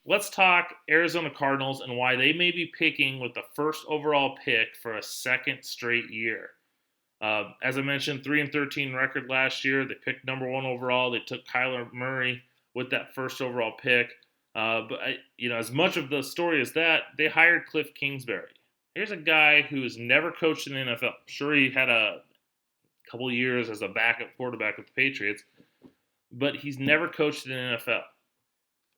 Let's talk Arizona Cardinals and why they may be picking with the first overall pick for a second straight year. As I mentioned, 3-13 record last year. They picked number one overall. They took Kyler Murray with that first overall pick. As much of the story as that, they hired Cliff Kingsbury. Here's a guy who has never coached in the NFL. I'm sure he had a couple of years as a backup quarterback with the Patriots, but he's never coached in the NFL.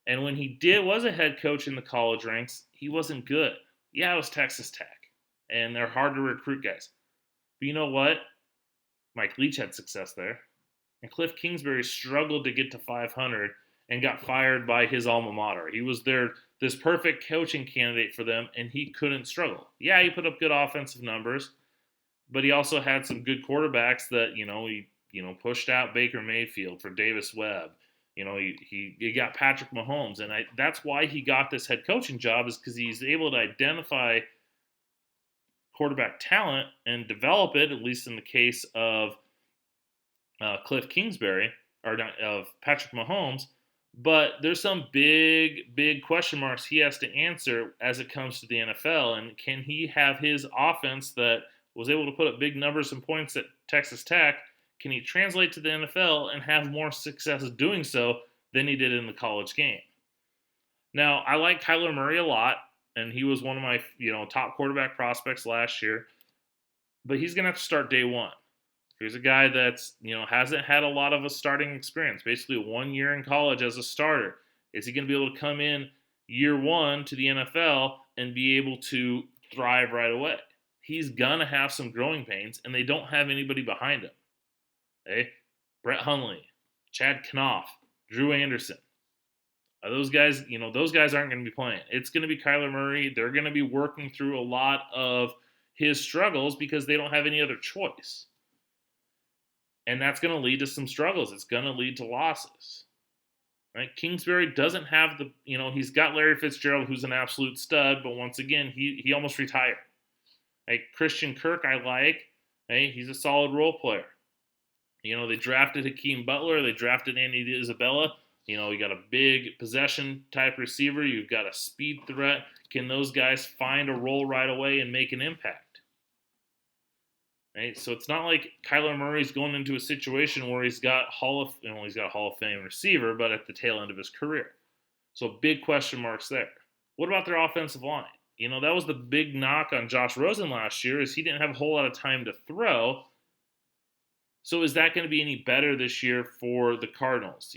And when he was a head coach in the college ranks, he wasn't good. Yeah, it was Texas Tech, and they're hard to recruit guys. But you know what? Mike Leach had success there. And Cliff Kingsbury struggled to get to 500 and got fired by his alma mater. He was this perfect coaching candidate for them, and he couldn't struggle. Yeah, he put up good offensive numbers, but he also had some good quarterbacks that, he pushed out Baker Mayfield for Davis Webb. He got Patrick Mahomes, and that's why he got this head coaching job, is because he's able to identify quarterback talent and develop it, at least in the case of Cliff Kingsbury, or not, of Patrick Mahomes. But there's some big question marks he has to answer as it comes to the NFL, and can he have his offense that was able to put up big numbers and points at Texas Tech, can he translate to the NFL and have more success doing so than he did in the college game? Now, I like Kyler Murray a lot, and he was one of my top quarterback prospects last year, but he's going to have to start day one. Here's a guy that's hasn't had a lot of a starting experience, basically 1 year in college as a starter. Is he going to be able to come in year one to the NFL and be able to thrive right away? He's going to have some growing pains, and they don't have anybody behind him. Okay? Brett Hundley, Chad Knopf, Drew Anderson. Those guys, those guys aren't going to be playing. It's going to be Kyler Murray. They're going to be working through a lot of his struggles because they don't have any other choice. And that's going to lead to some struggles. It's going to lead to losses. Right? Kingsbury doesn't have he's got Larry Fitzgerald, who's an absolute stud, but once again, he almost retired. Right? Christian Kirk, I like. Right? He's a solid role player. They drafted Hakeem Butler. They drafted Andy Isabella. You got a big possession type receiver. You've got a speed threat. Can those guys find a role right away and make an impact? Right? So it's not like Kyler Murray's going into a situation where he's got a Hall of Fame receiver, but at the tail end of his career. So big question marks there. What about their offensive line? That was the big knock on Josh Rosen last year, is he didn't have a whole lot of time to throw. So is that going to be any better this year for the Cardinals?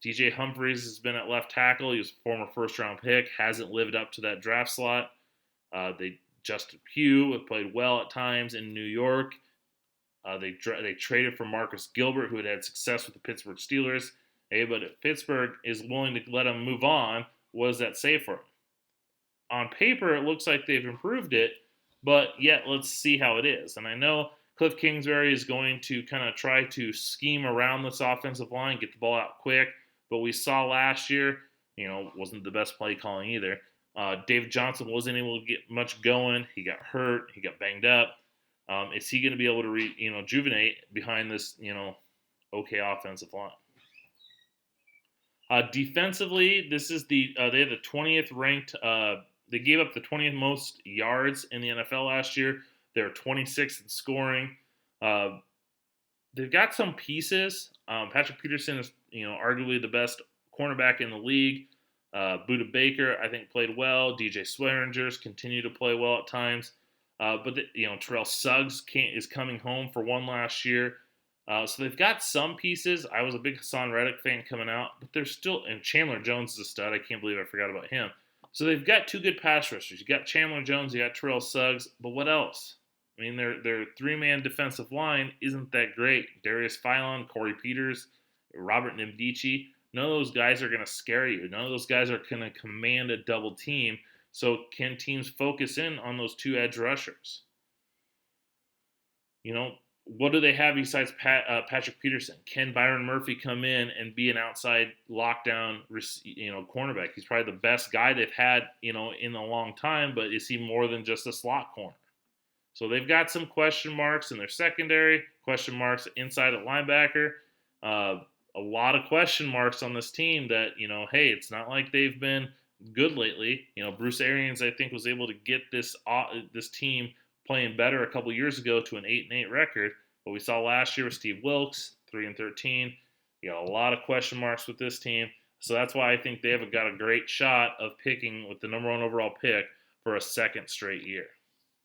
DJ Humphries has been at left tackle. He was a former first-round pick, hasn't lived up to that draft slot. Justin Pugh played well at times in New York. They traded for Marcus Gilbert, who had success with the Pittsburgh Steelers. But if Pittsburgh is willing to let him move on, what does that say for him? On paper, it looks like they've improved it, but yet let's see how it is. And I know Cliff Kingsbury is going to kind of try to scheme around this offensive line, get the ball out quick. But we saw last year, wasn't the best play calling either. David Johnson wasn't able to get much going. He got hurt. He got banged up. Is he going to be able to rejuvenate behind this, okay offensive line? Defensively, this is they had the 20th ranked. They gave up the 20th most yards in the NFL last year. They're 26th in scoring. They've got some pieces. Patrick Peterson is, arguably the best cornerback in the league. Budda Baker, I think, played well. DJ Swearinger's continue to play well at times. But Terrell Suggs is coming home for one last year. So they've got some pieces. I was a big Hassan Reddick fan coming out, but they're still, and Chandler Jones is a stud. I can't believe I forgot about him. So they've got two good pass rushers. You got Chandler Jones, you got Terrell Suggs, but what else? I mean, their three-man defensive line isn't that great. Darius Philon, Corey Peters, Robert Nimdici, none of those guys are going to scare you. None of those guys are going to command a double team. So can teams focus in on those two edge rushers? What do they have besides Patrick Peterson? Can Byron Murphy come in and be an outside lockdown, cornerback? He's probably the best guy they've had, in a long time, but is he more than just a slot corner? So they've got some question marks in their secondary, question marks inside at linebacker. a lot of question marks on this team that, hey, it's not like they've been good lately. Bruce Arians, I think, was able to get this team playing better a couple years ago to an 8-8 record. What we saw last year with Steve Wilkes, 3-13. You got a lot of question marks with this team. So that's why I think they have got a great shot of picking with the number 1 overall pick for a second straight year.